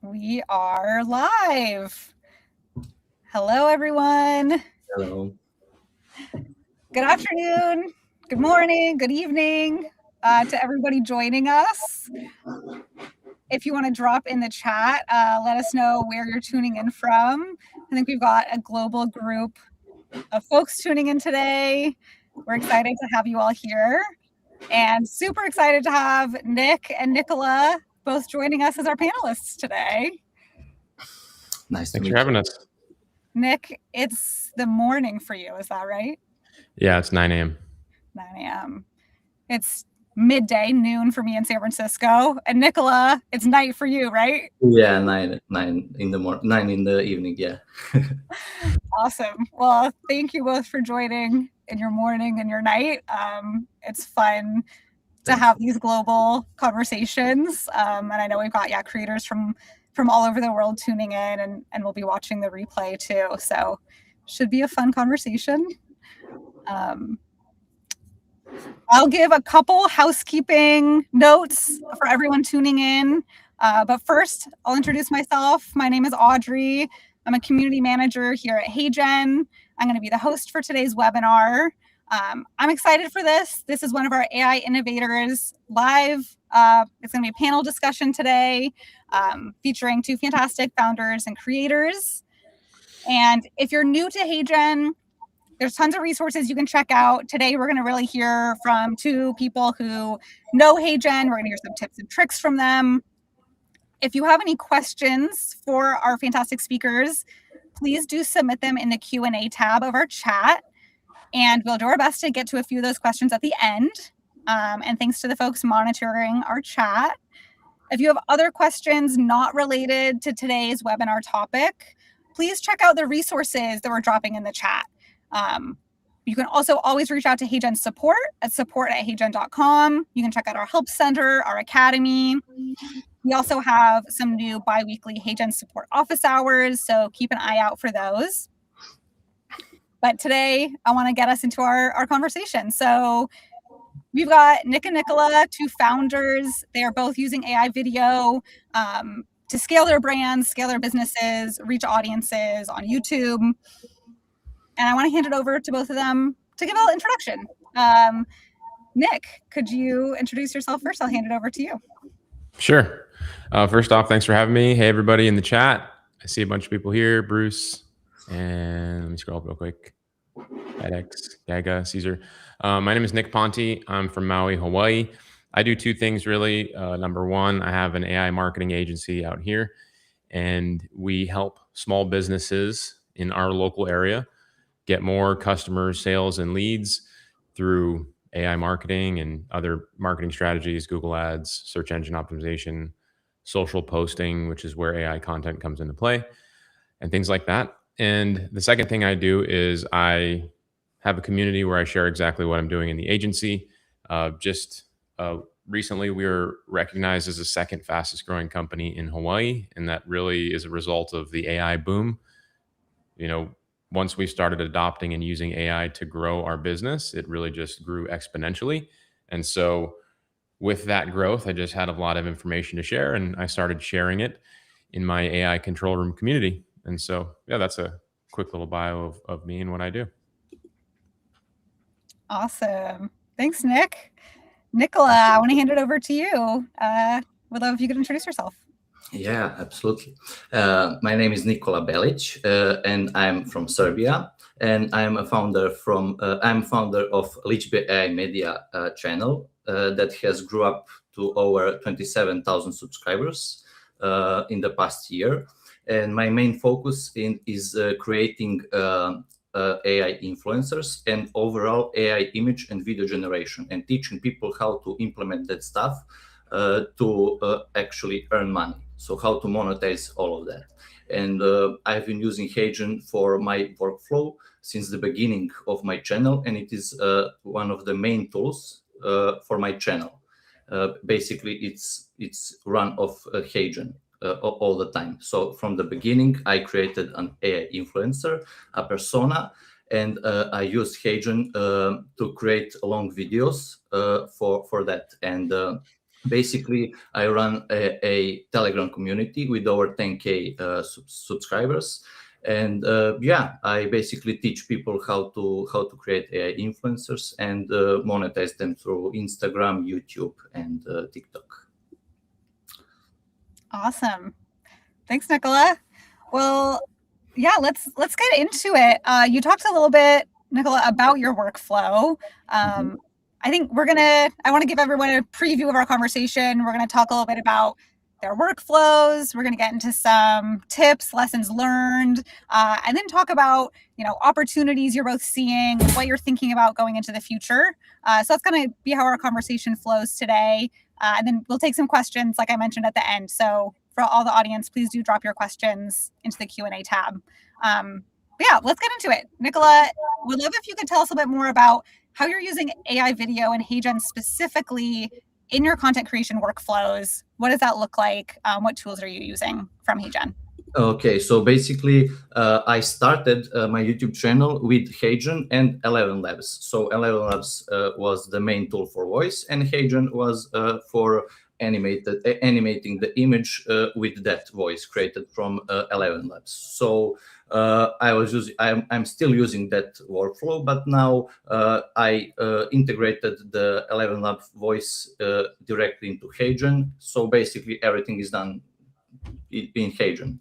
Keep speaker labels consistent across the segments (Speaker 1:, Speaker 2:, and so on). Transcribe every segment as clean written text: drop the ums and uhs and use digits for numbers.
Speaker 1: We are live. Hello, everyone.
Speaker 2: Hello.
Speaker 1: Good afternoon, good morning, good evening to everybody joining us. If you want to drop in the chat, let us know where you're tuning in from. I think we've got a global group of folks tuning in today. We're excited to have you all here and super excited to have Nick and Nikola both joining us as our panelists today.
Speaker 2: Nice to
Speaker 3: Thanks
Speaker 2: meet
Speaker 3: for having
Speaker 2: you.
Speaker 3: us.
Speaker 1: Nick, it's the morning for you, is that right?
Speaker 3: Yeah, it's 9 a.m.
Speaker 1: 9 a.m. It's midday, noon for me in San Francisco. And Nikola, it's night for you, right?
Speaker 2: Yeah, nine in the morning, 9 in the evening. Yeah.
Speaker 1: Awesome. Well, thank you both for joining in your morning and your night. It's fun to have these global conversations. And I know we've got creators from all over the world tuning in, and we'll be watching the replay too. So should be a fun conversation. I'll give a couple housekeeping notes for everyone tuning in. But first, I'll introduce myself. My name is Audrey. I'm a community manager here at HeyGen. I'm going to be the host for today's webinar. I'm excited for this. This is one of our AI Innovators live. It's going to be a panel discussion today featuring two fantastic founders and creators. And if you're new to HeyGen, there's tons of resources you can check out. Today, we're going to really hear from two people who know HeyGen. We're going to hear some tips and tricks from them. If you have any questions for our fantastic speakers, please do submit them in the Q&A tab of our chat. And we'll do our best to get to a few of those questions at the end. And thanks to the folks monitoring our chat. If you have other questions not related to today's webinar topic, please check out the resources that we're dropping in the chat. You can also always reach out to HeyGen support at support@heygen.com. You can check out our help center, our academy. We also have some new bi-weekly HeyGen support office hours, so keep an eye out for those. But today, I want to get us into our conversation. So we've got Nick and Nikola, two founders. They are both using AI video to scale their brands, scale their businesses, reach audiences on YouTube. And I want to hand it over to both of them to give a little introduction. Nick, could you introduce yourself first? I'll hand it over to you.
Speaker 3: Sure. First off, thanks for having me. Hey, everybody in the chat. I see a bunch of people here. Bruce, and let me scroll up real quick. FedEx, Gaga, Caesar. My name is Nick Ponte. I'm from Maui, Hawaii. I do two things really. Number one, I have an AI marketing agency out here, and we help small businesses in our local area get more customers, sales, and leads through AI marketing and other marketing strategies, Google Ads, search engine optimization, social posting, which is where AI content comes into play, and things like that. And the second thing I do is I have a community where I share exactly what I'm doing in the agency. Recently, we were recognized as the second fastest growing company in Hawaii, and that really is a result of the AI boom. Once we started adopting and using AI to grow our business, it really just grew exponentially. And so with that growth, I just had a lot of information to share, and I started sharing it in my AI control room community. And so, yeah, that's a quick little bio of me and what I do.
Speaker 1: Awesome. Thanks, Nick. Nikola, I want to hand it over to you. Would love if you could introduce yourself.
Speaker 2: Yeah, absolutely. My name is Nikola Belic, and I'm from Serbia. And I'm founder of Lichbe AI Media channel that has grew up to over 27,000 subscribers in the past year. And my main focus is creating AI influencers and overall AI image and video generation, and teaching people how to implement that stuff to actually earn money. So how to monetize all of that. And I've been using HeyGen for my workflow since the beginning of my channel, and it is one of the main tools for my channel. Basically, it's run off HeyGen all the time. So from the beginning, I created an AI influencer, a persona, and I used HeyGen to create long videos for that. And Basically, I run a Telegram community with over 10K subscribers, and yeah, I basically teach people how to create AI influencers and monetize them through Instagram, YouTube, and TikTok.
Speaker 1: Awesome. Thanks, Nikola. Well, yeah, let's get into it. You talked a little bit, Nikola, about your workflow. I think I want to give everyone a preview of our conversation. We're going to talk a little bit about their workflows. We're going to get into some tips, lessons learned, and then talk about, opportunities you're both seeing, what you're thinking about going into the future. So that's going to be how our conversation flows today. And then we'll take some questions, like I mentioned at the end. So for all the audience, please do drop your questions into the Q&A tab. But yeah, let's get into it. Nikola, would love if you could tell us a bit more about how you're using AI video and HeyGen specifically in your content creation workflows. What does that look like? What tools are you using from HeyGen?
Speaker 2: Okay, so basically, I started my YouTube channel with HeyGen and 11 Labs. So 11 Labs was the main tool for voice, and HeyGen was for animating the image with that voice created from 11 Labs. So I'm still using that workflow, but now I integrated the 11 Lab voice directly into HeyGen. So basically, everything is done in HeyGen.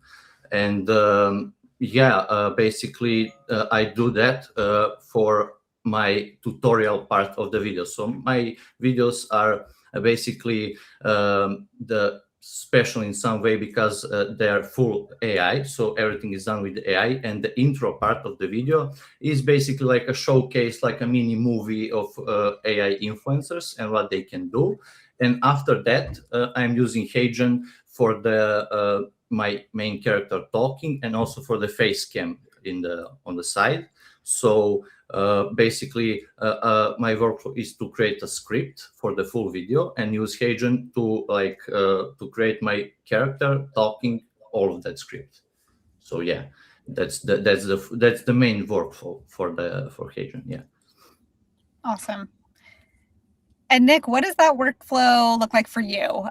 Speaker 2: And basically I do that for my tutorial part of the video. So my videos are basically the special in some way because they're full AI. So everything is done with AI, and the intro part of the video is basically like a showcase, like a mini movie of AI influencers and what they can do. And after that, I'm using HeyGen for the my main character talking, and also for the face cam on the side. So basically, my workflow is to create a script for the full video and use HeyGen to create my character talking all of that script. So yeah, that's the main workflow for HeyGen. Yeah.
Speaker 1: Awesome. And Nick, what does that workflow look like for you?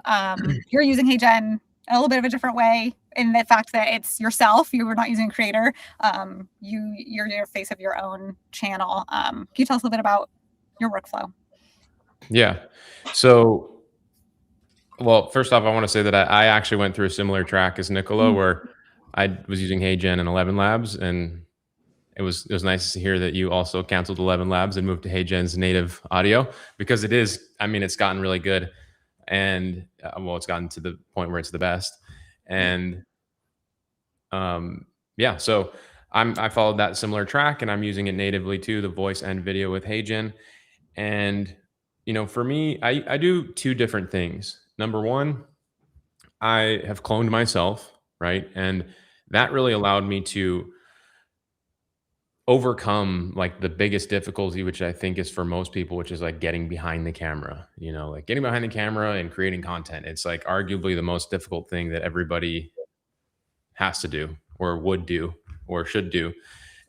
Speaker 1: You're using HeyGen a little bit of a different way in the fact that it's yourself. You were not using a creator. You're your face of your own channel. Can you tell us a little bit about your workflow?
Speaker 3: Yeah. So, well, first off, I want to say that I actually went through a similar track as Nikola, where I was using HeyGen and 11 Labs, and it was nice to hear that you also canceled 11 Labs and moved to HeyGen's native audio, because it's gotten really good. And it's gotten to the point where it's the best. And so I followed that similar track, and I'm using it natively too, the voice and video with HeyGen. And for me, I do two different things. Number one, I have cloned myself, right? And that really allowed me to overcome like the biggest difficulty, which I think is for most people, which is like getting behind the camera, like getting behind the camera and creating content. It's like arguably the most difficult thing that everybody has to do or would do or should do.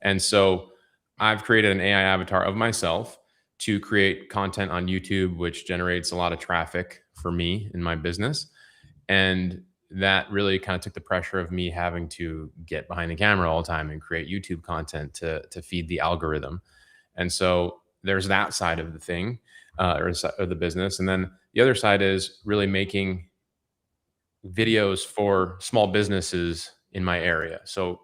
Speaker 3: And so I've created an AI avatar of myself to create content on YouTube, which generates a lot of traffic for me in my business. And that really kind of took the pressure of me having to get behind the camera all the time and create YouTube content to feed the algorithm. And so there's that side of the thing, or the business. And then the other side is really making videos for small businesses in my area. So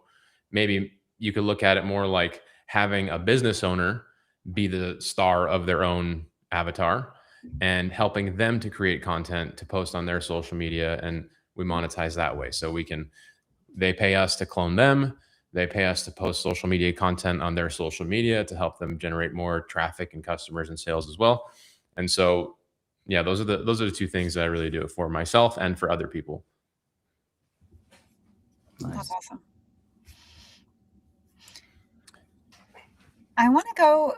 Speaker 3: maybe you could look at it more like having a business owner be the star of their own avatar and helping them to create content to post on their social media, and we monetize that way. So they pay us to clone them. They pay us to post social media content on their social media to help them generate more traffic and customers and sales as well. And so, yeah, those are the two things that I really do for myself and for other people.
Speaker 2: Nice.
Speaker 1: That's awesome. I want to go,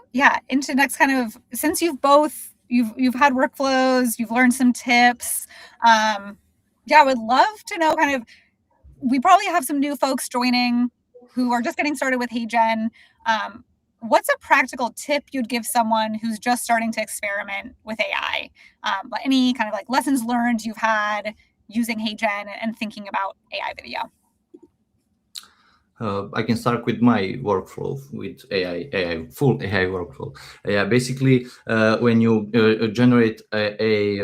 Speaker 1: into next kind of, since you've had workflows, you've learned some tips. I would love to know kind of, we probably have some new folks joining who are just getting started with HeyGen. what's a practical tip you'd give someone who's just starting to experiment with AI? Any kind of like lessons learned you've had using HeyGen and thinking about AI video?
Speaker 2: I can start with my workflow with full AI workflow. Basically, when you generate a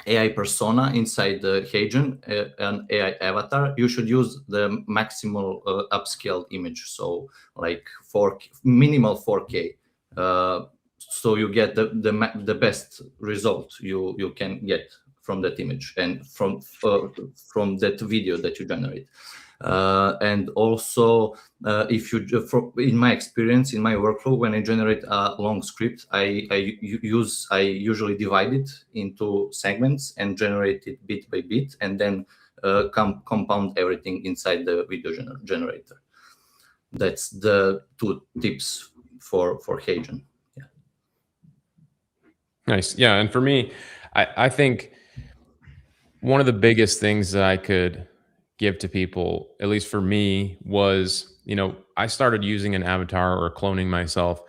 Speaker 2: AI persona inside the HeyGen, an AI avatar, you should use the maximal upscaled image, so like minimal 4K, so you get the best result you can get from that image and from that video that you generate. And also, if you, in my experience, in my workflow, when I generate a long script, I usually divide it into segments and generate it bit by bit, and then compound everything inside the video generator. That's the 2 tips for HeyGen. Yeah.
Speaker 3: Nice. Yeah, and for me, I think one of the biggest things that I could give to people, at least for me, was, I started using an avatar or cloning myself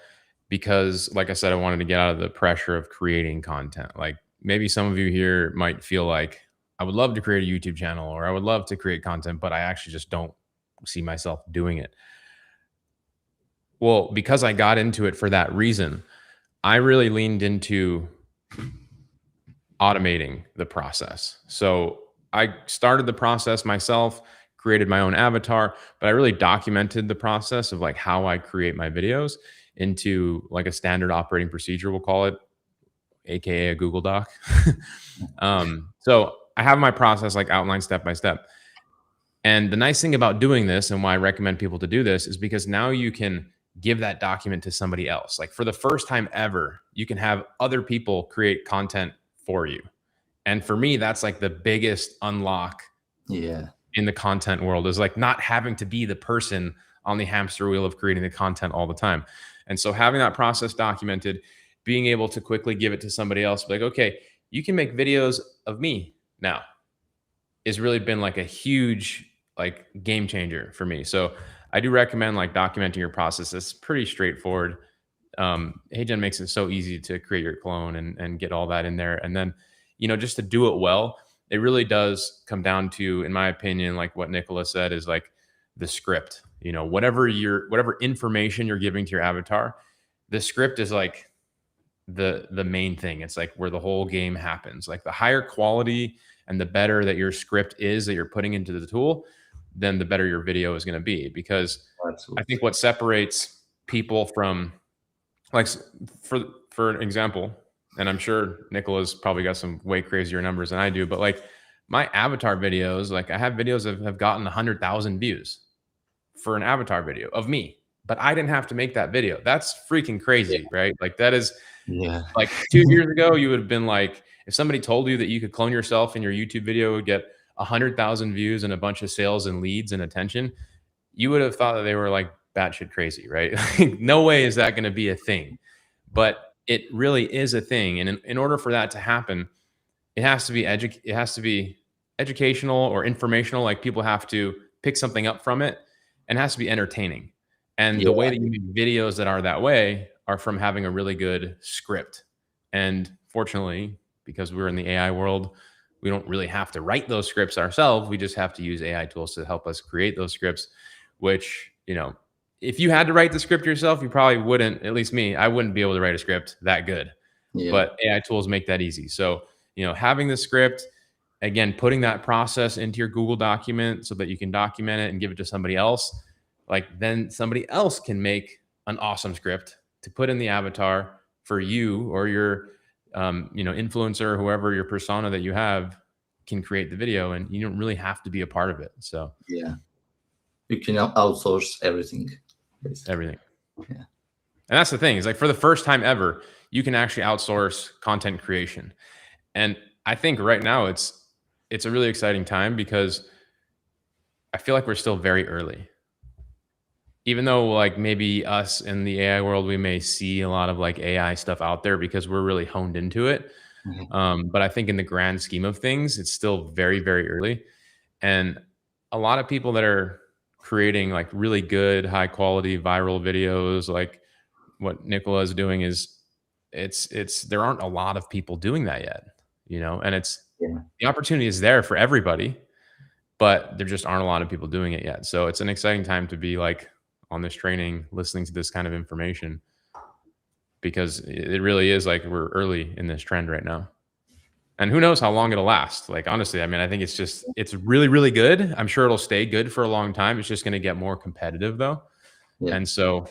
Speaker 3: because, like I said, I wanted to get out of the pressure of creating content. Like maybe some of you here might feel like I would love to create a YouTube channel or I would love to create content, but I actually just don't see myself doing it. Well, because I got into it for that reason, I really leaned into automating the process. So I started the process myself, created my own avatar, but I really documented the process of like how I create my videos into like a standard operating procedure, we'll call it, AKA a Google Doc. So I have my process like outlined step by step. And the nice thing about doing this and why I recommend people to do this is because now you can give that document to somebody else. Like for the first time ever, you can have other people create content for you. And for me, that's like the biggest unlock in the content world, is like not having to be the person on the hamster wheel of creating the content all the time. And so having that process documented, being able to quickly give it to somebody else, like, okay, you can make videos of me now, has really been like a huge like game changer for me. So I do recommend like documenting your process. It's pretty straightforward. HeyGen makes it so easy to create your clone and get all that in there. And then, just to do it well, it really does come down to, in my opinion, like what Nikola said, is like the script. Whatever information you're giving to your avatar, the script is like the main thing. It's like where the whole game happens. Like the higher quality and the better that your script is that you're putting into the tool, then the better your video is going to be. Because
Speaker 2: Absolutely.
Speaker 3: I think what separates people from, like, for an example, and I'm sure Nikola's probably got some way crazier numbers than I do, but like my avatar videos, like I have videos that have gotten 100,000 views for an avatar video of me, but I didn't have to make that video. That's freaking crazy, right? Like that is like 2 years ago, you would have been like, if somebody told you that you could clone yourself and your YouTube video would get 100,000 views and a bunch of sales and leads and attention, you would have thought that they were like batshit crazy, right? No way is that going to be a thing, but it really is a thing. And in order for that to happen, it has to be educational or informational. Like people have to pick something up from it, and it has to be entertaining. And the way that you make videos that are that way are from having a really good script. And fortunately, because we're in the AI world, we don't really have to write those scripts ourselves. We just have to use AI tools to help us create those scripts, which, if you had to write the script yourself, you probably wouldn't, at least me, I wouldn't be able to write a script that good. But AI tools make that easy. So, having the script, again, putting that process into your Google document so that you can document it and give it to somebody else, like then somebody else can make an awesome script to put in the avatar for you, or your, influencer, whoever your persona that you have can create the video, and you don't really have to be a part of it. So
Speaker 2: you can outsource everything. Basically.
Speaker 3: Everything. And that's the thing, is like for the first time ever, you can actually outsource content creation. And I think right now it's a really exciting time, because I feel like we're still very early. Even though like maybe us in the AI world, we may see a lot of like AI stuff out there because we're really honed into it. But I think in the grand scheme of things, it's still very, very early. And a lot of people that are creating like really good, high quality viral videos, like what Nikola is doing is there aren't a lot of people doing that yet, and the opportunity is there for everybody, but there just aren't a lot of people doing it yet. So it's an exciting time to be like on this training, listening to this kind of information, because it really is like we're early in this trend right now. And who knows how long it'll last. Like, honestly, I mean, I think it's really, really good. I'm sure it'll stay good for a long time. It's just going to get more competitive though.
Speaker 2: Yeah.
Speaker 3: And so,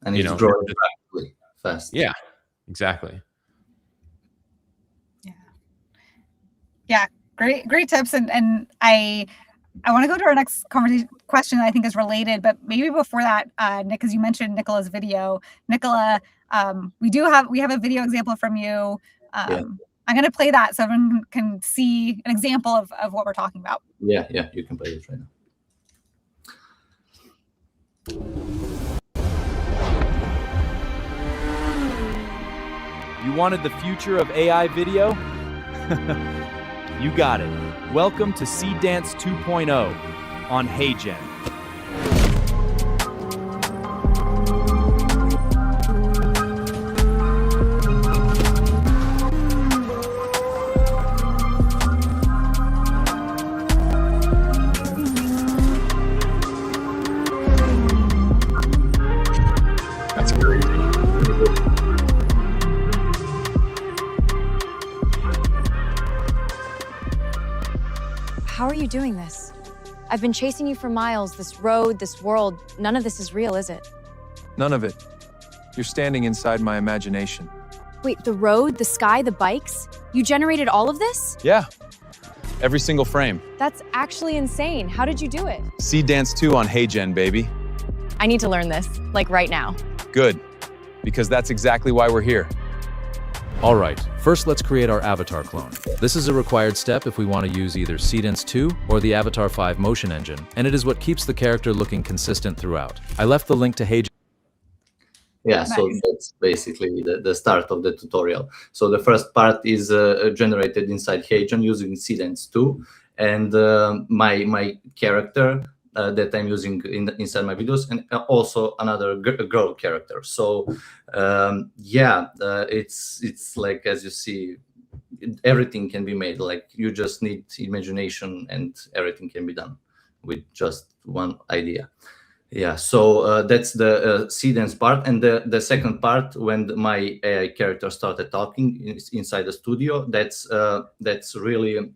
Speaker 2: and it's growing fast.
Speaker 3: Yeah, exactly.
Speaker 1: Yeah. Great tips. And I want to go to our next question that I think is related, but maybe before that, Nick, as you mentioned Nikola's video, Nikola, we have a video example from you. I'm going to play that so everyone can see an example of what we're talking about.
Speaker 2: Yeah, you can play it right
Speaker 4: now. You wanted the future of AI video? You got it. Welcome to Seedance 2.0 on HeyGen.
Speaker 3: That's crazy.
Speaker 5: How are you doing this? I've been chasing you for miles, this road, this world. None of this is real, is it?
Speaker 6: None of it. You're standing inside my imagination.
Speaker 5: Wait, the road, the sky, the bikes? You generated all of this?
Speaker 6: Yeah. Every single frame.
Speaker 5: That's actually insane. How did you do it?
Speaker 6: Seedance 2 on HeyGen, baby.
Speaker 5: I need to learn this, like right now.
Speaker 6: Good. Because that's exactly why we're here.
Speaker 7: All right, first let's create our avatar clone. This is a required step if we want to use either Seedance 2 or the Avatar 5 motion engine, and it is what keeps the character looking consistent throughout. I left the link to HeyGen.
Speaker 2: Yeah, so that's basically the start of the tutorial. So the first part is generated inside HeyGen using Seedance 2, and my character that I'm using inside my videos, and also another girl character. So it's like, as you see, everything can be made. Like, you just need imagination and everything can be done with just one idea. Yeah, so that's the Seedance part. And the second part, when my AI character started talking inside the studio, that's really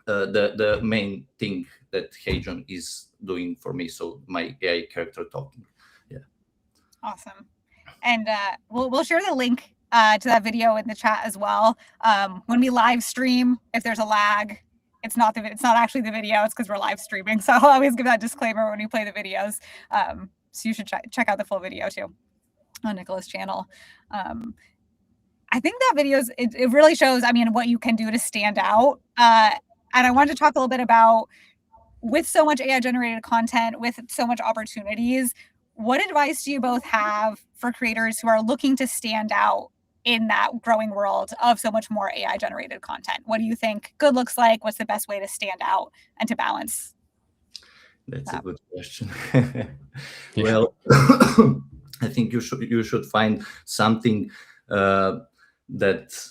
Speaker 2: the main thing that HeyGen is doing for me. So my AI character talking. Yeah. Awesome.
Speaker 1: And we'll share the link to that video in the chat as well. When we live stream, if there's a lag, it's not actually the video, it's because we're live streaming. So I'll always give that disclaimer when we play the videos. So you should check out the full video too on Nikola's channel. I think that it really shows, I mean, what you can do to stand out. And I wanted to talk a little bit about, with so much AI generated content, with so much opportunities, what advice do you both have for creators who are looking to stand out in that growing world of so much more AI generated content? What do you think good looks like? What's the best way to stand out and to balance?
Speaker 2: That's a good question. Well, I think you should find something that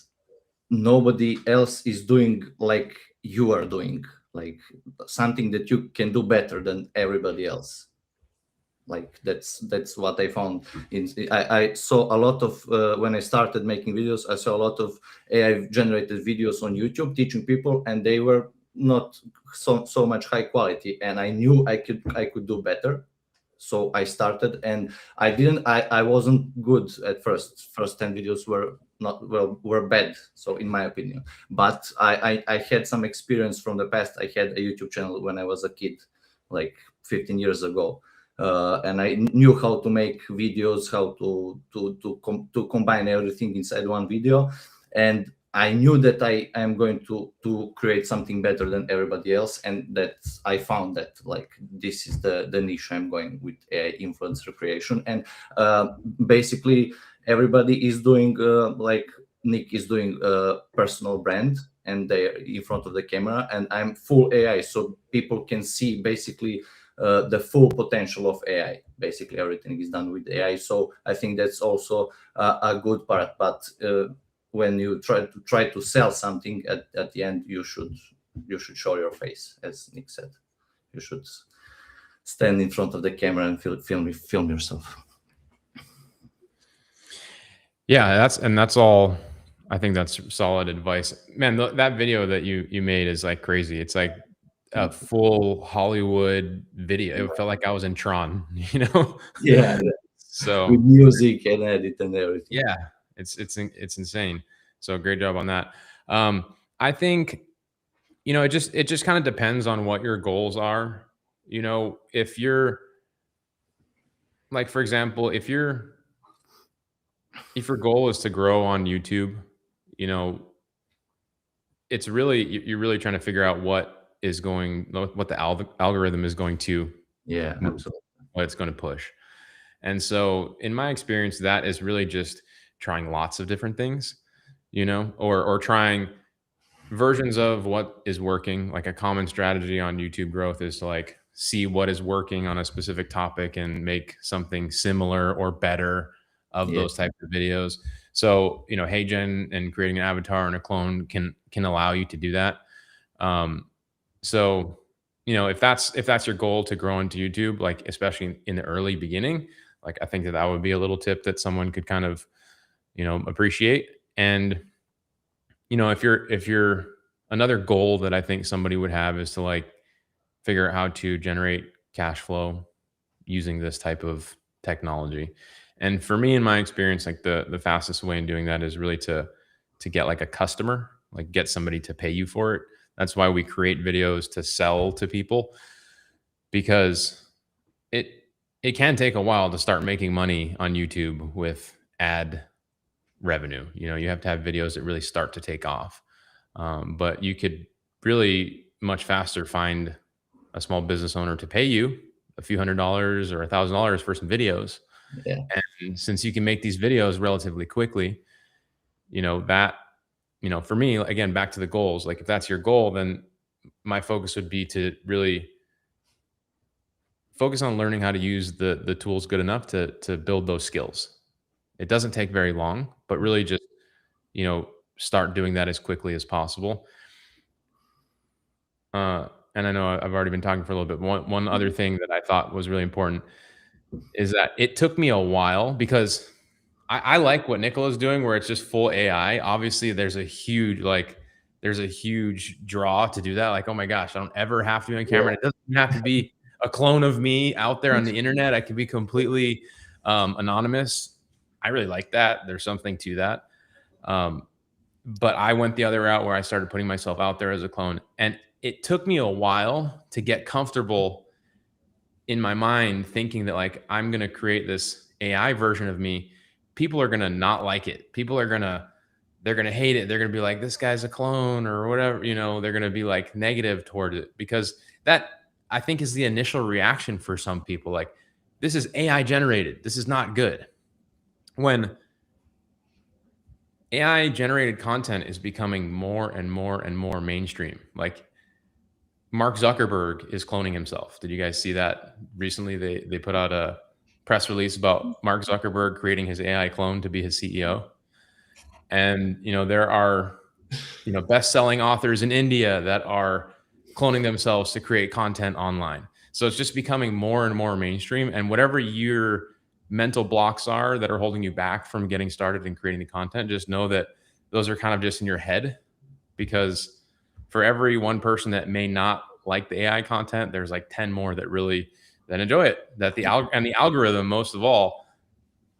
Speaker 2: nobody else is doing like you are doing, like something that you can do better than everybody else. Like that's what I found. I saw a lot of when I started making videos, I saw a lot of AI generated videos on YouTube teaching people, and they were not so much high quality, and I knew I could do better. So I started, and I wasn't good at first. First 10 videos were bad, so in my opinion. But I had some experience from the past. I had a YouTube channel when I was a kid, like 15 years ago. And I knew how to make videos, how to combine everything inside one video, and I knew that I am going to create something better than everybody else, and that I found that like this is the niche I'm going with, AI influencer creation. And basically everybody is doing like Nick is doing a personal brand, and they're in front of the camera, and I'm full AI, so people can see basically the full potential of AI. Basically, everything is done with AI. So I think that's also a good part. But when you try to sell something, at the end, you should show your face, as Nick said. You should stand in front of the camera and film yourself.
Speaker 3: Yeah, that's all. I think that's solid advice, man. That video that you made is like crazy. It's like a full Hollywood video. It felt like I was in Tron, you know.
Speaker 2: Yeah.
Speaker 3: So
Speaker 2: with music and edit and everything.
Speaker 3: Yeah, it's insane. So great job on that. I think, you know, it just kind of depends on what your goals are. You know, if you're like, for example, if your goal is to grow on YouTube, you know, it's really, you're really trying to figure out what the algorithm is going to,
Speaker 2: Yeah, absolutely,
Speaker 3: what it's going to push. And so in my experience, that is really just trying lots of different things, you know, or trying versions of what is working. Like a common strategy on YouTube growth is to like see what is working on a specific topic and make something similar or better of those types of videos. So, you know, HeyGen and creating an avatar and a clone can allow you to do that. So, you know, if that's your goal to grow into YouTube, like especially in the early beginning, like I think that would be a little tip that someone could kind of, you know, appreciate. And, you know, if you're another goal that I think somebody would have is to like figure out how to generate cash flow using this type of technology. And for me, in my experience, like the fastest way in doing that is really to get like a customer, like get somebody to pay you for it. That's why we create videos to sell to people, because it can take a while to start making money on YouTube with ad revenue. You know, you have to have videos that really start to take off. But you could really much faster find a small business owner to pay you a few $100s or $1,000 for some videos.
Speaker 2: Yeah.
Speaker 3: And since you can make these videos relatively quickly, you know, that, you know, for me, again, back to the goals, like if that's your goal, then my focus would be to really focus on learning how to use the tools good enough to build those skills. It doesn't take very long, but really just, you know, start doing that as quickly as possible. And I know I've already been talking for a little bit. One other thing that I thought was really important is that it took me a while, because I like what Nikola is doing, where it's just full AI. Obviously, there's a huge draw to do that. Like, oh my gosh, I don't ever have to be on camera. It doesn't have to be a clone of me out there on the internet. I can be completely anonymous. I really like that. There's something to that. But I went the other route where I started putting myself out there as a clone. And it took me a while to get comfortable in my mind thinking that like, I'm going to create this AI version of me. People are going to not like it. People are they're going to hate it. They're going to be like, this guy's a clone or whatever, you know, they're going to be like negative toward it, because that I think is the initial reaction for some people. Like, this is AI generated. This is not good. When AI generated content is becoming more and more and more mainstream. Like Mark Zuckerberg is cloning himself. Did you guys see that recently? They put out a press release about Mark Zuckerberg creating his AI clone to be his CEO. And, you know, there are, you know, best-selling authors in India that are cloning themselves to create content online. So it's just becoming more and more mainstream. And whatever your mental blocks are that are holding you back from getting started and creating the content, just know that those are kind of just in your head, because for every one person that may not like the AI content, there's like 10 more that enjoy it, that the algorithm, most of all,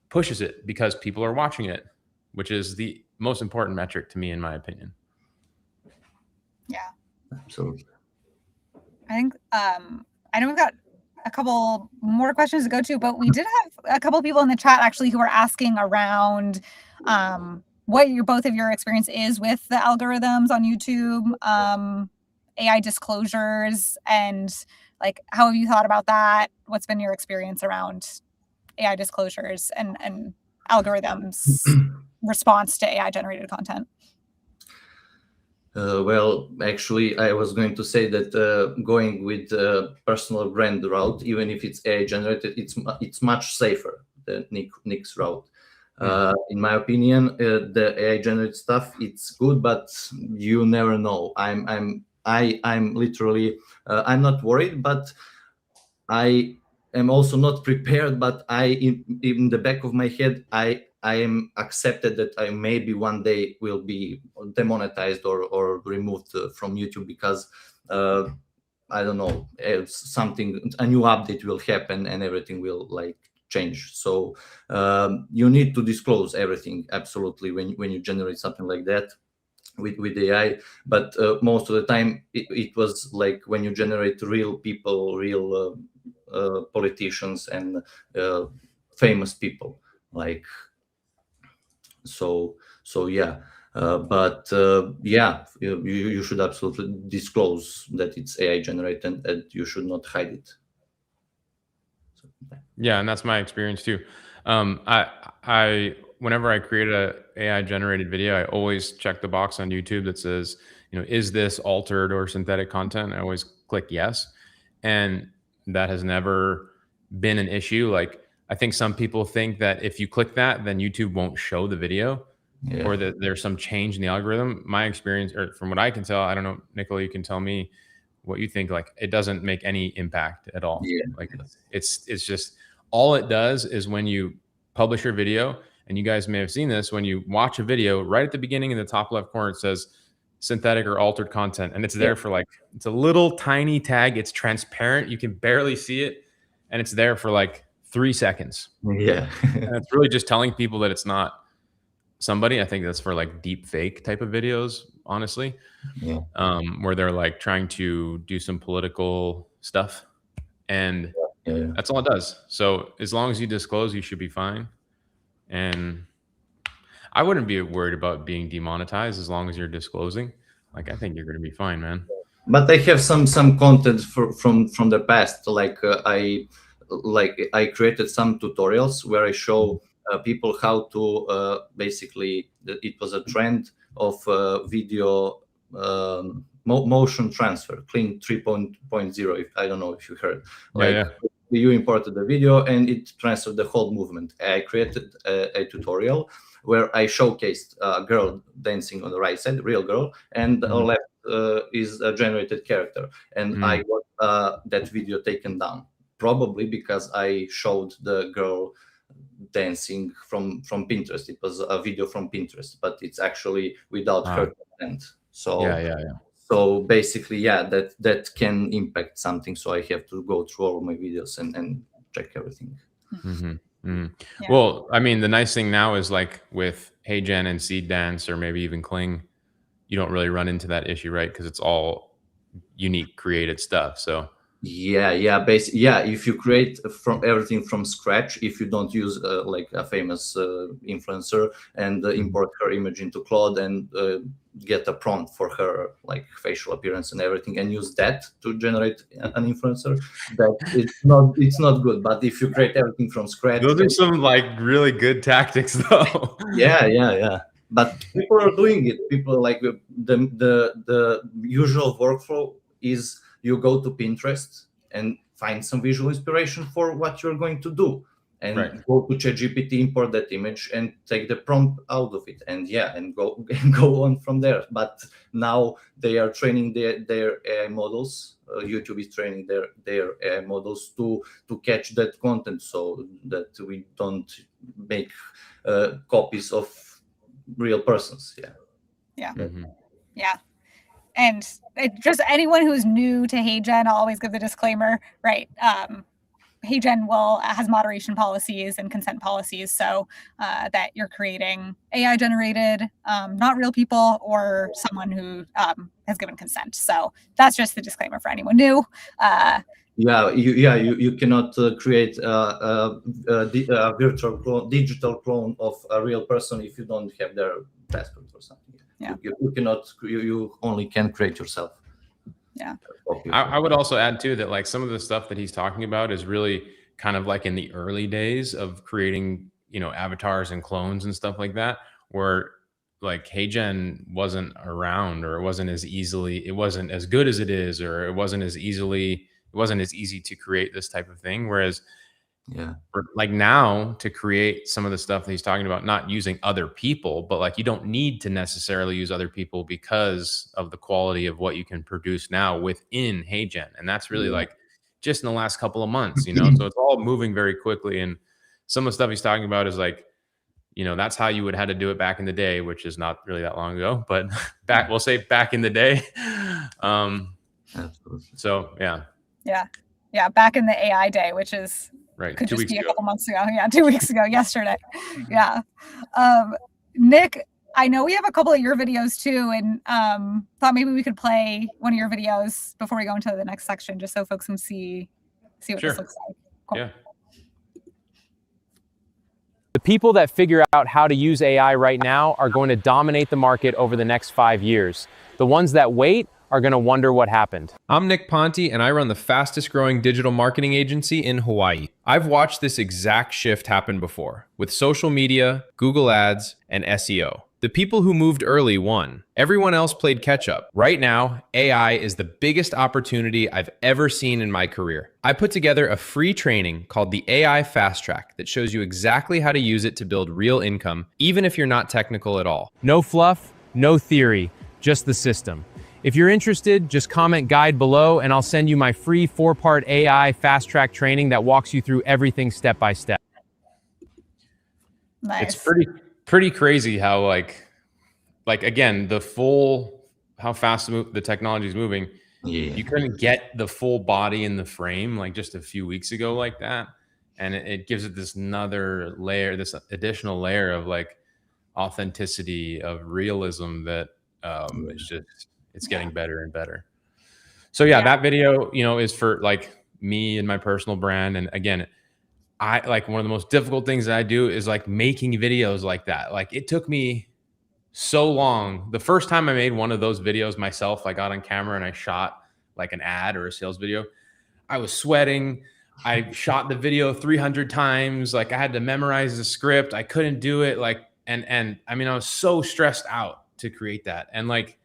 Speaker 3: pushes it because people are watching it, which is the most important metric to me, in my opinion.
Speaker 1: Yeah,
Speaker 2: Absolutely.
Speaker 1: I think I know we've got a couple more questions to go to, but we did have a couple people in the chat actually who were asking around what both of your experience is with the algorithms on YouTube, AI disclosures, and like how have you thought about that? What's been your experience around AI disclosures and algorithms response to AI generated content?
Speaker 2: Well, actually, I was going to say that going with personal brand route, even if it's AI generated, it's much safer than Nick's route. In my opinion, the AI generated stuff, it's good, but you never know. I'm literally I'm not worried, but I am also not prepared. But in the back of my head, I am accepted that I maybe one day will be demonetized or removed from YouTube because I don't know, a new update will happen and everything will like change. So you need to disclose everything absolutely when you generate something like that with AI. But most of the time it was like when you generate real people, real politicians and famous people, like so yeah. But yeah, you should absolutely disclose that it's AI generated and you should not hide it.
Speaker 3: Yeah, and that's my experience too. I whenever I create a AI generated video, I always check the box on YouTube that says, is this altered or synthetic content? I always click yes, and that has never been an issue. Like, I think some people think that if you click that, then YouTube won't show the video, or that there's some change in the algorithm. My experience, or from what I can tell, I don't know, Nikola, you can tell me what you think. Like, it doesn't make any impact at all. Like, it's just, all it does is when you publish your video, and you guys may have seen this, when you watch a video, right at the beginning in the top left corner, it says synthetic or altered content. And it's there for like, it's a little tiny tag. It's transparent. You can barely see it. And it's there for like 3 seconds.
Speaker 2: Yeah.
Speaker 3: And it's really just telling people that it's not somebody. I think that's for like deep fake type of videos, honestly.
Speaker 2: Yeah.
Speaker 3: Where they're like trying to do some political stuff. And that's all it does. So as long as you disclose, you should be fine. And I wouldn't be worried about being demonetized as long as you're disclosing. Like, I think you're going to be fine, man.
Speaker 2: But I have some content from the past. Like I created some tutorials where I show people how to basically, it was a trend of video motion transfer, Clean 3.0. I don't know if you heard. Like, you imported the video and it transferred the whole movement. I created a tutorial where I showcased a girl dancing on the right side, real girl, and on left is a generated character. And I got that video taken down, probably because I showed the girl dancing from Pinterest. It was a video from Pinterest, but it's actually without her consent. So so basically, that can impact something. So I have to go through all my videos and check everything.
Speaker 3: Well, I mean, the nice thing now is, like, with HeyGen and Seedance, or maybe even Kling, you don't really run into that issue, right? Because it's all unique created stuff. So
Speaker 2: basically, if you create from everything from scratch, if you don't use like a famous influencer and import her image into Claude and get a prompt for her, like facial appearance and everything, and use that to generate an influencer, that it's not good. But if you create everything from scratch,
Speaker 3: those are some like really good tactics, though.
Speaker 2: Yeah. But people are doing it. People are like, the usual workflow is you go to Pinterest and find some visual inspiration for what you're going to do, and go to ChatGPT, import that image, and take the prompt out of it, and go on from there. But now they are training their AI models. YouTube is training their AI models to catch that content, so that we don't make copies of real persons.
Speaker 1: Yeah. And just anyone who's new to HeyGen, I'll always give the disclaimer, right? HeyGen has moderation policies and consent policies, so that you're creating AI generated, not real people or someone who has given consent. So that's just the disclaimer for anyone new.
Speaker 2: You cannot create a virtual clone, digital clone of a real person if you don't have their passport or something. You cannot. You only can create yourself.
Speaker 3: I would also add too that, like, some of the stuff that he's talking about is really kind of like in the early days of creating, avatars and clones and stuff like that, where like HeyGen wasn't around, or it wasn't as good as it is, or it wasn't as easy to create this type of thing. Whereas
Speaker 2: Yeah.
Speaker 3: like now, to create some of the stuff that he's talking about, not using other people, but like you don't need to necessarily use other people because of the quality of what you can produce now within HeyGen. And that's really like just in the last couple of months, you know, so it's all moving very quickly. And some of the stuff he's talking about is like, you know, that's how you would have to do it back in the day, which is not really that long ago, but we'll say back in the day.
Speaker 2: Absolutely.
Speaker 3: So yeah.
Speaker 1: Yeah. Back in the AI day, which is
Speaker 3: right.
Speaker 1: could
Speaker 3: 2
Speaker 1: just
Speaker 3: weeks
Speaker 1: be
Speaker 3: ago.
Speaker 1: a couple months ago. Yeah. 2 weeks ago, yesterday. Yeah. Nick, I know we have a couple of your videos too, and thought maybe we could play one of your videos before we go into the next section, just so folks can see what
Speaker 3: Sure.
Speaker 1: this looks like. Cool.
Speaker 3: Yeah.
Speaker 4: The people that figure out how to use AI right now are going to dominate the market over the next 5 years. The ones that wait are going to wonder what happened.
Speaker 8: I'm Nick Ponte, and I run the fastest growing digital marketing agency in Hawaii. I've watched this exact shift happen before with social media, Google Ads, and SEO. The people who moved early won. Everyone else played catch up. Right now, AI is the biggest opportunity I've ever seen in my career. I put together a free training called the AI Fast Track that shows you exactly how to use it to build real income, even if you're not technical at all.
Speaker 4: No fluff, no theory, just the system. If you're interested, just comment guide below and I'll send you my free 4-part AI fast track training that walks you through everything step by step.
Speaker 1: Nice.
Speaker 3: It's pretty crazy how like again, how fast the technology is moving.
Speaker 2: Yeah.
Speaker 3: You couldn't get the full body in the frame like just a few weeks ago like that. And it gives it this another layer, this additional layer of like authenticity, of realism that it's getting better and better. So yeah, that video, you know, is for like me and my personal brand. And again, I like one of the most difficult things that I do is like making videos like that. Like it took me so long. The first time I made one of those videos myself, I got on camera and I shot like an ad or a sales video. I was sweating. I shot the video 300 times. Like I had to memorize the script. I couldn't do it. Like, and I mean, I was so stressed out to create that. And like,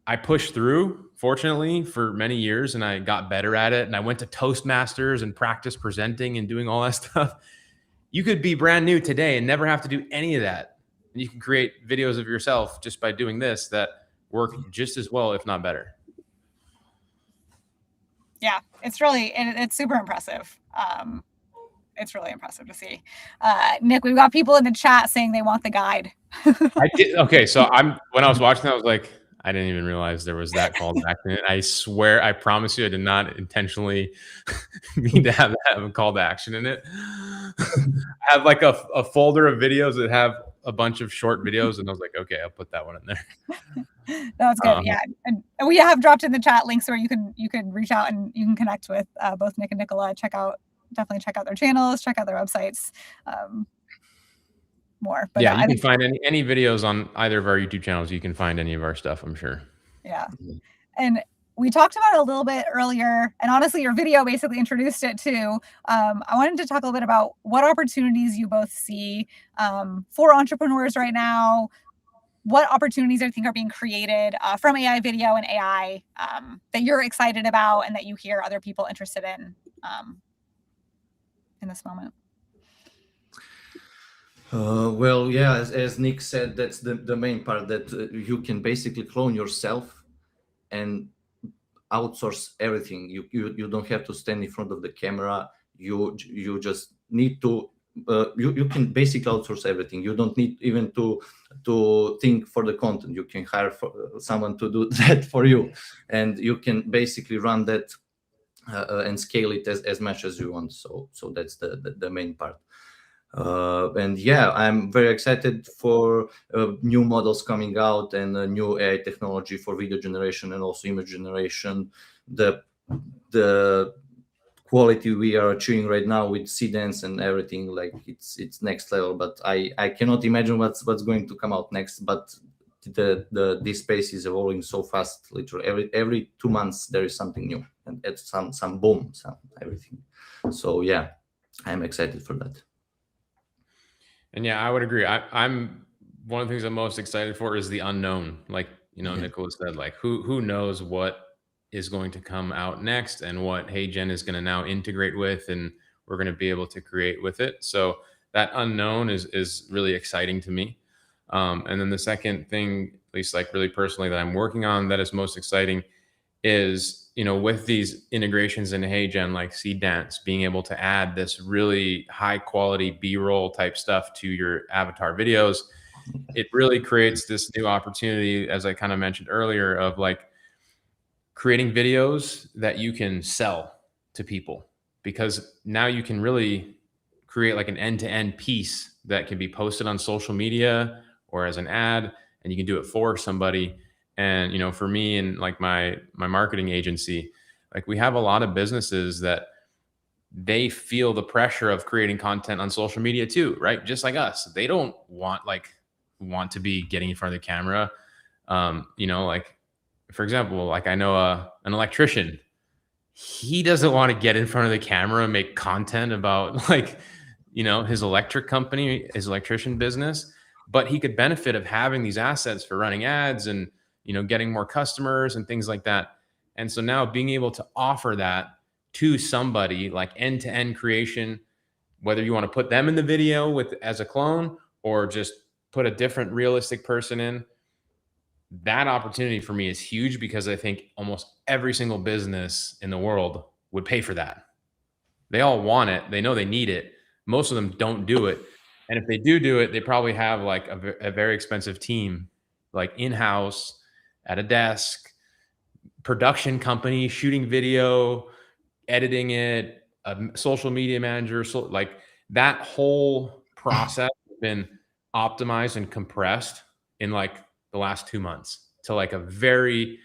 Speaker 3: I pushed through, fortunately, for many years, and I got better at it. And I went to Toastmasters and practiced presenting and doing all that stuff. You could be brand new today and never have to do any of that. And you can create videos of yourself just by doing this that work just as well, if not better.
Speaker 1: Yeah, it's super impressive. It's really impressive to see. Nick, we've got people in the chat saying they want the guide.
Speaker 3: I did. Okay, so when I was watching that, I was like, I didn't even realize there was that call to action. I swear, I promise you, I did not intentionally mean to have a call to action in it. I have like a folder of videos that have a bunch of short videos, and I was like, okay, I'll put that one in there.
Speaker 1: That's good. Yeah, and we have dropped in the chat links where you can reach out and you can connect with both Nick and Nikola. Definitely check out their channels, check out their websites. More. But
Speaker 3: yeah, you can find any videos on either of our YouTube channels. You can find any of our stuff, I'm sure.
Speaker 1: Yeah. And we talked about it a little bit earlier, and honestly, your video basically introduced it too. I wanted to talk a little bit about what opportunities you both see for entrepreneurs right now. What opportunities I think are being created from AI video and AI that you're excited about and that you hear other people interested in this moment.
Speaker 2: Well, yeah, as Nick said, that's the main part, that you can basically clone yourself and outsource everything. You don't have to stand in front of the camera. You just need to you can basically outsource everything. You don't need even to think for the content. You can hire someone to do that for you, and you can basically run that and scale it as much as you want. So that's the main part. And yeah, I'm very excited for new models coming out and new AI technology for video generation and also image generation. The quality we are achieving right now with Seedance and everything, like it's next level. But I cannot imagine what's going to come out next. But this space is evolving so fast. Literally every 2 months there is something new, and it's some boom, some everything. So yeah, I'm excited for that.
Speaker 3: And yeah, I would agree. I'm one of the things I'm most excited for is the unknown. Like, Nikola said, like who knows what is going to come out next and what HeyGen is going to now integrate with, and we're going to be able to create with it. So that unknown is really exciting to me. And then the second thing, at least like really personally, that I'm working on that is most exciting is, with these integrations in HeyGen, like Seedance, being able to add this really high quality B-roll type stuff to your avatar videos. It really creates this new opportunity, as I kind of mentioned earlier, of like creating videos that you can sell to people, because now you can really create like an end-to-end piece that can be posted on social media or as an ad, and you can do it for somebody. And for me and like my marketing agency, like we have a lot of businesses that they feel the pressure of creating content on social media too, right? Just like us. They don't want to be getting in front of the camera. Like for example, like I know an electrician. He doesn't want to get in front of the camera and make content about like, his electric company, his electrician business, but he could benefit of having these assets for running ads and, getting more customers and things like that. And so now being able to offer that to somebody, like end-to-end creation, whether you want to put them in the video as a clone or just put a different realistic person in, that opportunity for me is huge, because I think almost every single business in the world would pay for that. They all want it. They know they need it. Most of them don't do it. And if they do it, they probably have like a very expensive team, like in-house at a desk, production company, shooting video, editing it, a social media manager. So like that whole process has been optimized and compressed in like the last 2 months to like a very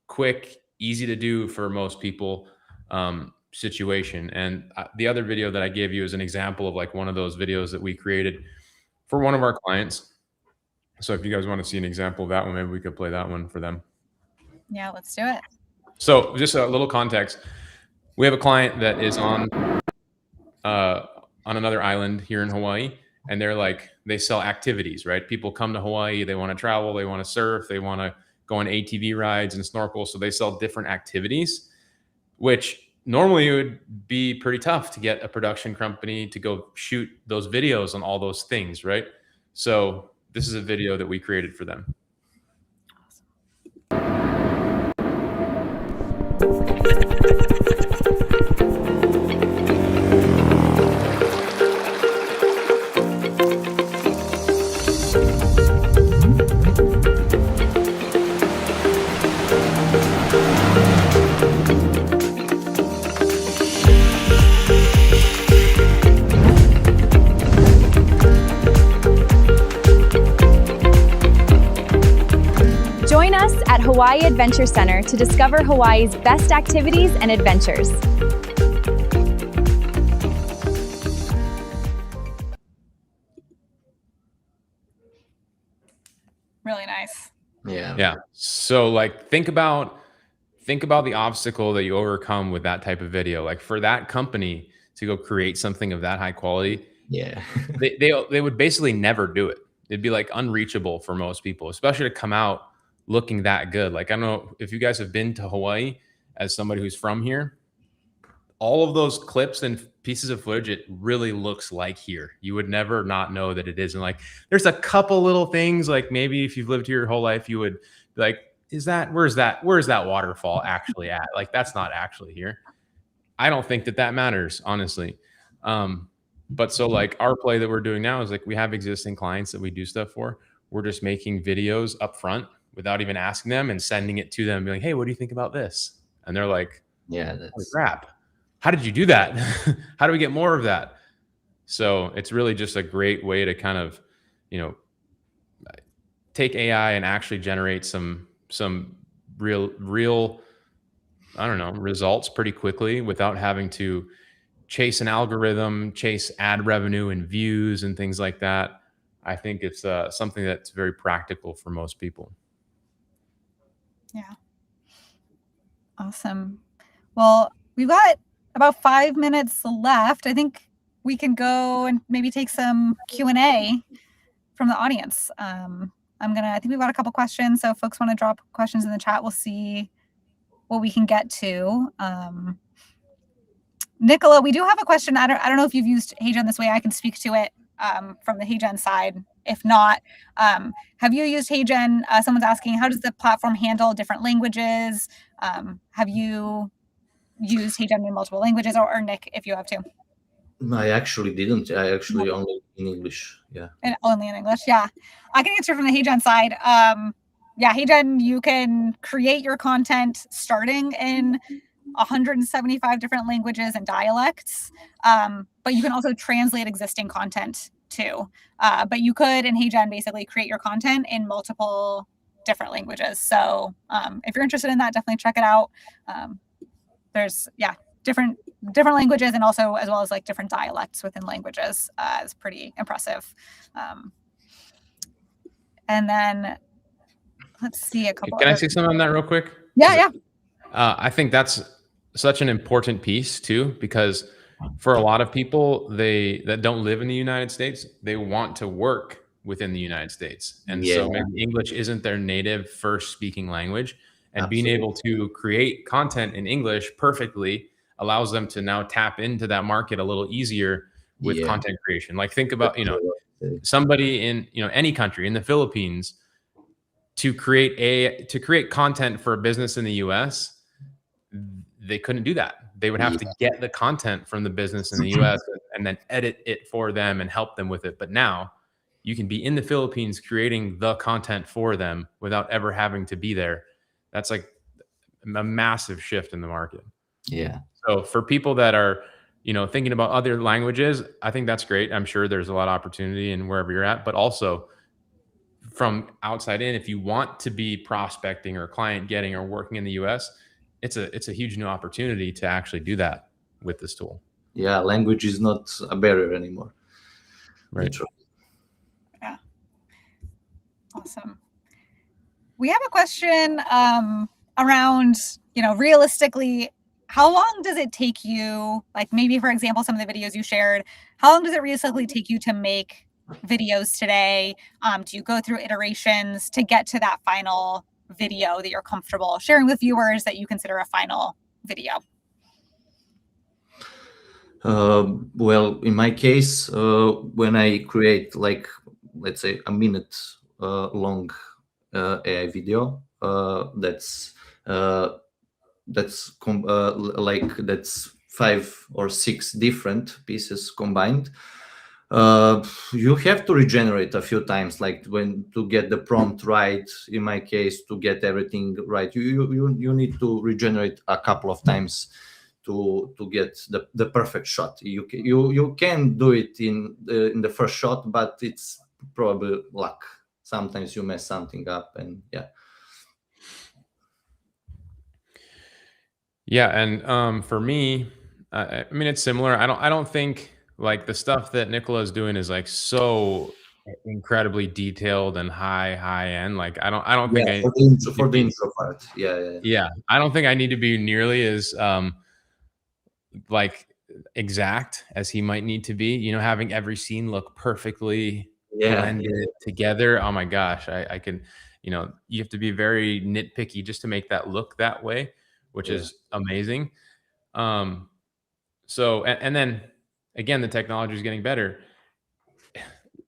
Speaker 3: quick, easy to do for most people situation. And the other video that I gave you is an example of like one of those videos that we created for one of our clients. So if you guys want to see an example of that one, maybe we could play that one for them.
Speaker 1: Yeah, let's do it.
Speaker 3: So just a little context. We have a client that is on another island here in Hawaii, and they sell activities, right? People come to Hawaii, they want to travel, they want to surf, they want to go on ATV rides and snorkel. So they sell different activities, which normally it would be pretty tough to get a production company to go shoot those videos on all those things, right? So this is a video that we created for them.
Speaker 9: Join us at Hawaii Adventure Center to discover Hawaii's best activities and adventures.
Speaker 1: Really nice.
Speaker 3: Yeah. So like think about the obstacle that you overcome with that type of video. Like for that company to go create something of that high quality, they would basically never do it. It'd be like unreachable for most people, especially to come out looking that good. Like I don't know if you guys have been to Hawaii as somebody who's from here. All of those clips and pieces of footage, it really looks like here. You would never not know that it is. And like, there's a couple little things, like maybe if you've lived here your whole life, you would be like, where's that waterfall actually at? Like, that's not actually here. I don't think that matters, honestly. But so like our play that we're doing now is like, we have existing clients that we do stuff for. We're just making videos up front without even asking them and sending it to them, being like, hey, what do you think about this? And they're like, yeah, holy crap. How did you do that? How do we get more of that? So it's really just a great way to kind of, take AI and actually generate some real, I don't know, results pretty quickly without having to chase an algorithm, chase ad revenue and views and things like that. I think it's something that's very practical for most people.
Speaker 1: Yeah. Awesome. Well, we've got about 5 minutes left. I think we can go and maybe take some Q&A from the audience. I think we've got a couple questions. So if folks want to drop questions in the chat, we'll see what we can get to. Nikola, we do have a question. I don't know if you've used HeyGen this way. I can speak to it from the HeyGen side. If not, have you used HeyGen? Someone's asking, how does the platform handle different languages? Have you used HeyGen in multiple languages, or Nick, if you have to?
Speaker 2: I actually didn't. I actually only in English. Yeah.
Speaker 1: And only in English. Yeah. I can answer from the HeyGen side. Yeah, HeyGen, you can create your content starting in 175 different languages and dialects, but you can also translate existing content too. But you could in HeyGen basically create your content in multiple different languages. So if you're interested in that, definitely check it out. There's different languages, and also as well as like different dialects within languages. Is pretty impressive. And then let's see a couple.
Speaker 3: Can I say something on that real quick?
Speaker 1: Yeah.
Speaker 3: I think that's such an important piece too, because for a lot of people that don't live in the United States, they want to work within the United States. And so maybe English isn't their native first speaking language, and being able to create content in English perfectly allows them to now tap into that market a little easier with content creation. Like think about, somebody in, any country, in the Philippines, to create content for a business in the US, they couldn't do that. They would have to get the content from the business in the US and then edit it for them and help them with it. But now you can be in the Philippines creating the content for them without ever having to be there. That's like a massive shift in the market.
Speaker 2: Yeah.
Speaker 3: So for people that are, thinking about other languages, I think that's great. I'm sure there's a lot of opportunity in wherever you're at, but also from outside in, if you want to be prospecting or client getting or working in the US, it's a huge new opportunity to actually do that with this tool.
Speaker 2: Yeah, language is not a barrier anymore.
Speaker 3: Right.
Speaker 1: Yeah. Awesome. We have a question around, realistically, how long does it take you, like maybe for example, some of the videos you shared, how long does it realistically take you to make videos today? Do you go through iterations to get to that final video that you're comfortable sharing with viewers that you consider a final video?
Speaker 2: Well, in my case, when I create like, let's say a minute long AI video, that's 5 or 6 different pieces combined. You have to regenerate a few times, like when to get the prompt right. In my case, to get everything right, you need to regenerate a couple of times to get the perfect shot. You can do it in the first shot, but it's probably luck. Sometimes you mess something up, and
Speaker 3: and for me, I mean, it's similar. I don't think like the stuff that Nikola is doing is like so incredibly detailed and high end. Like I don't think
Speaker 2: for the intro part. Yeah.
Speaker 3: I don't think I need to be nearly as like exact as he might need to be. Having every scene look perfectly blended together. Oh my gosh, I can. You have to be very nitpicky just to make that look that way, which is amazing. So, and then again, the technology is getting better.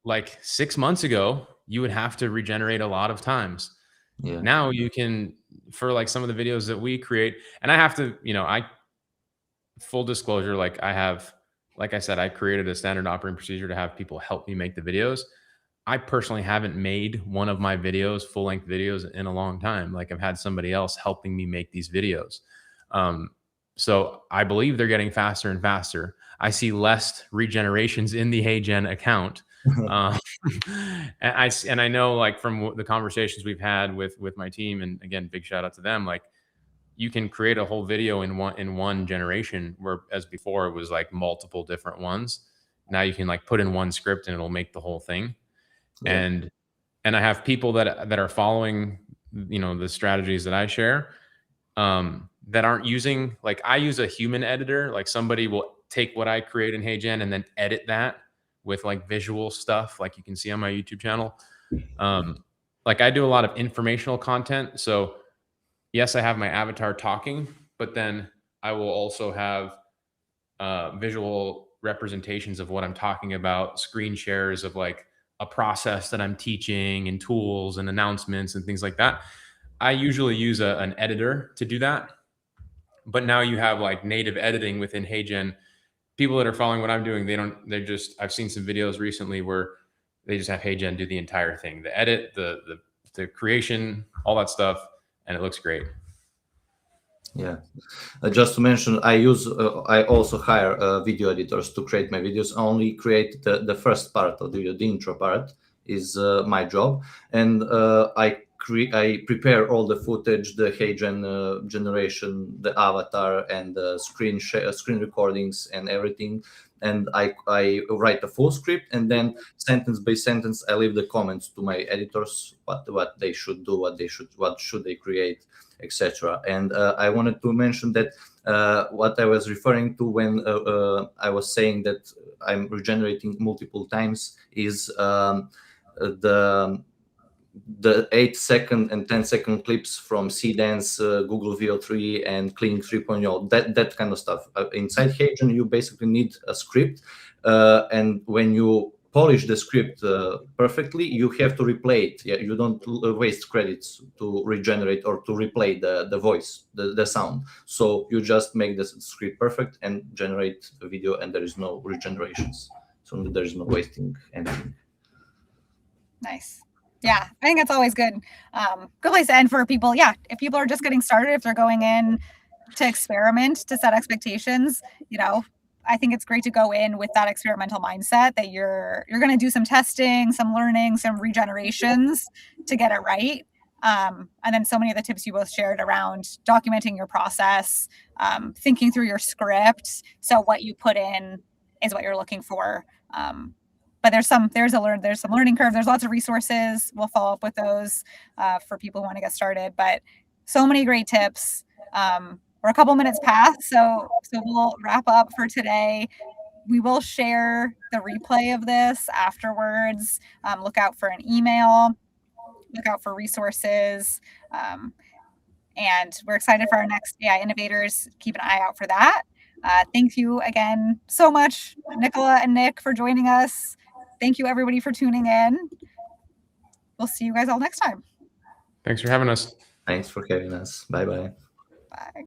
Speaker 3: Like 6 months ago, you would have to regenerate a lot of times. Now you can, for like some of the videos that we create, and I have to, full disclosure, like I said, I created a standard operating procedure to have people help me make the videos. I personally haven't made one of my videos, full-length videos, in a long time. Like I've had somebody else helping me make these videos. So I believe they're getting faster and faster. I see less regenerations in the HeyGen account. And I know, like, from the conversations we've had with my team, and again, big shout out to them, like you can create a whole video in one generation, whereas before it was like multiple different ones. Now you can like put in one script and it'll make the whole thing. And I have people that are following, the strategies that I share, that aren't using, like I use a human editor. Like somebody will take what I create in HeyGen and then edit that with like visual stuff, like you can see on my YouTube channel. Like I do a lot of informational content. So yes, I have my avatar talking, but then I will also have visual representations of what I'm talking about, screen shares of like a process that I'm teaching and tools and announcements and things like that. I usually use an editor to do that. But now you have like native editing within HeyGen. People that are following what I'm doing, I've seen some videos recently where they just have HeyGen do the entire thing, the edit, the creation, all that stuff, and it looks great.
Speaker 2: Yeah, just to mention, I also hire video editors to create my videos. I only create the first part of the video, the intro part is my job, and I prepare all the footage, the HeyGen generation, the avatar, and the screen recordings and everything. And I write a full script, and then sentence by sentence I leave the comments to my editors what they should do, what should they create, etc. And I wanted to mention that what I was referring to when I was saying that I'm regenerating multiple times is the 8-second and 10-second clips from Seedance, Google VO3, and Kling 3.0, that kind of stuff. Inside HeyGen, you basically need a script, and when you polish the script perfectly, you have to replay it. Yeah, you don't waste credits to regenerate or to replay the voice, the sound. So you just make the script perfect and generate a video, and there is no regenerations. So there is no wasting anything.
Speaker 1: Nice. Yeah, I think that's always good. Good place to end for people. Yeah, if people are just getting started, if they're going in to experiment, to set expectations, I think it's great to go in with that experimental mindset that you're going to do some testing, some learning, some regenerations to get it right. And then so many of the tips you both shared around documenting your process, thinking through your script. So what you put in is what you're looking for. But there's some learning curve. There's lots of resources. We'll follow up with those for people who want to get started. But so many great tips. We're a couple minutes past, so we'll wrap up for today. We will share the replay of this afterwards. Look out for an email. Look out for resources. And we're excited for our next AI Innovators. Keep an eye out for that. Thank you again so much, Nikola and Nick, for joining us. Thank you, everybody, for tuning in. We'll see you guys all next time.
Speaker 3: Thanks for having us.
Speaker 2: Thanks for having us. Bye-bye.
Speaker 1: Bye.